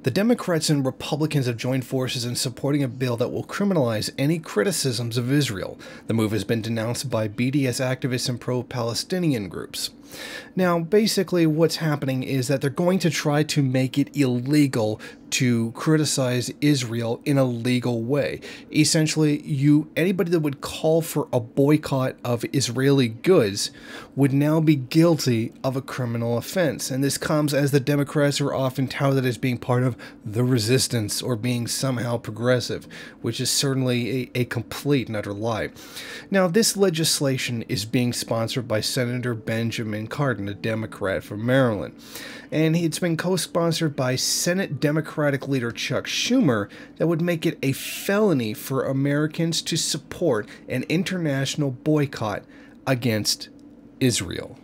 The Democrats and Republicans have joined forces in supporting a bill that will criminalize any criticisms of Israel. The move has been denounced by BDS activists and pro-Palestinian groups. Now, basically what's happening is that they're going to try to make it illegal to criticize Israel in a legal way. Essentially, anybody that would call for a boycott of Israeli goods would now be guilty of a criminal offense. And this comes as the Democrats are often touted as being part of the resistance or being somehow progressive, which is certainly a complete and utter lie. Now, this legislation is being sponsored by Senator Benjamin Cardin, a Democrat from Maryland. And it's been co-sponsored by Senate Democratic leader Chuck Schumer that would make it a felony for Americans to support an international boycott against Israel.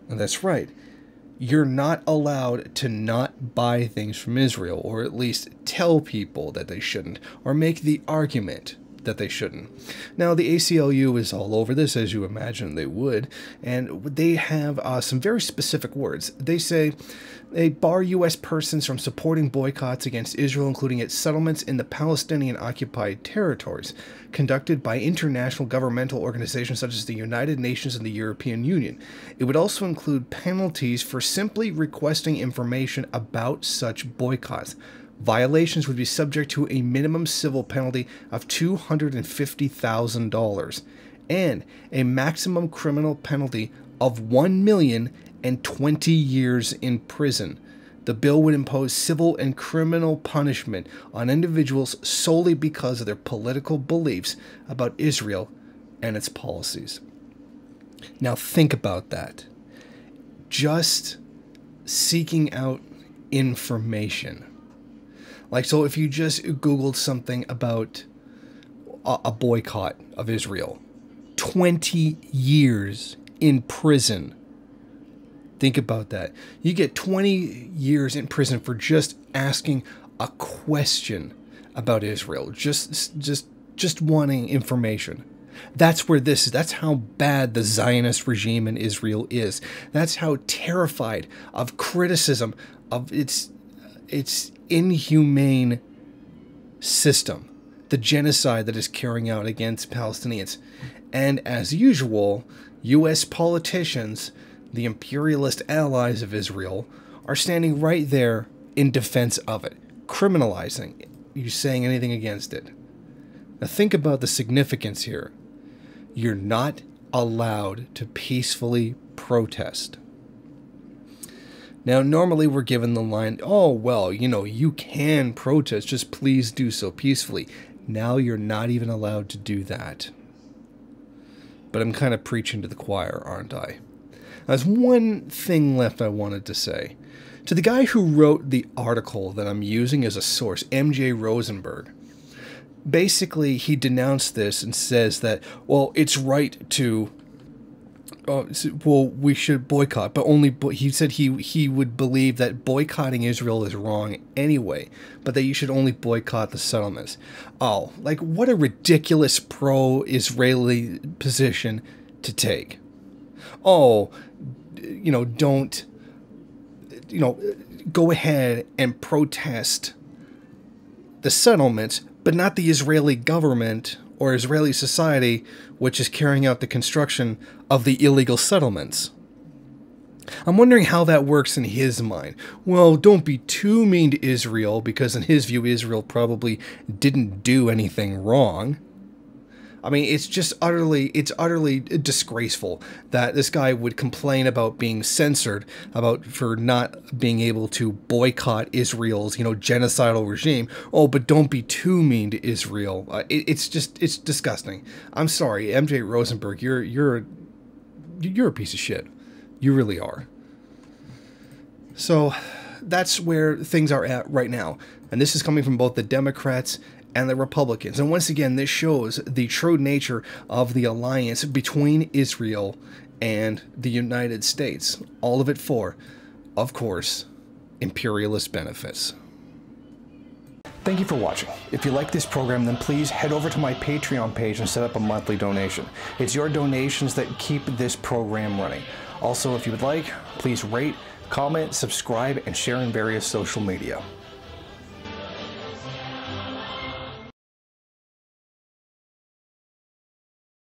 And that's right. You're not allowed to not buy things from Israel, or at least tell people that they shouldn't, or make the argument that they shouldn't. Now, the ACLU is all over this, as you imagine they would, and they have some very specific words. They say they bar U.S. persons from supporting boycotts against Israel, including its settlements in the Palestinian-occupied territories, conducted by international governmental organizations such as the United Nations and the European Union. It would also include penalties for simply requesting information about such boycotts. Violations would be subject to a minimum civil penalty of $250,000 and a maximum criminal penalty of 1,020 years in prison. The bill would impose civil and criminal punishment on individuals solely because of their political beliefs about Israel and its policies. Now think about that. Just seeking out information. Like, so if you just Googled something about a boycott of Israel, 20 years in prison. Think about that. You get 20 years in prison for just asking a question about Israel, just wanting information. That's where this is. That's how bad the Zionist regime in Israel is. That's how terrified of criticism of its inhumane system, the genocide that is carrying out against Palestinians. And as usual, U.S. politicians, the imperialist allies of Israel, are standing right there in defense of it, criminalizing you saying anything against it. Now think about the significance here. You're not allowed to peacefully protest. Now, normally we're given the line, oh, well, you can protest, just please do so peacefully. Now you're not even allowed to do that. But I'm kind of preaching to the choir, aren't I? There's one thing left I wanted to say. To the guy who wrote the article that I'm using as a source, M.J. Rosenberg, basically he denounced this and says that, well, it's right to... well, we should boycott, but only he said he would believe that boycotting Israel is wrong anyway, but that you should only boycott the settlements. Oh, like what a ridiculous pro-Israeli position to take. Oh, don't, go ahead and protest the settlements, but not the Israeli government or Israeli society, which is carrying out the construction of the illegal settlements. I'm wondering how that works in his mind. Well, don't be too mean to Israel, because in his view, Israel probably didn't do anything wrong. I mean, it's utterly disgraceful that this guy would complain about being censored, for not being able to boycott Israel's, genocidal regime. Oh, but don't be too mean to Israel. It's disgusting. I'm sorry, M.J. Rosenberg, you're a piece of shit. You really are. So that's where things are at right now. And this is coming from both the Democrats and the Republicans. And once again, this shows the true nature of the alliance between Israel and the United States. All of it for, of course, imperialist benefits. Thank you for watching. If you like this program, then please head over to my Patreon page and set up a monthly donation. It's your donations that keep this program running. Also, if you would like, please rate, comment, subscribe, and share in various social media.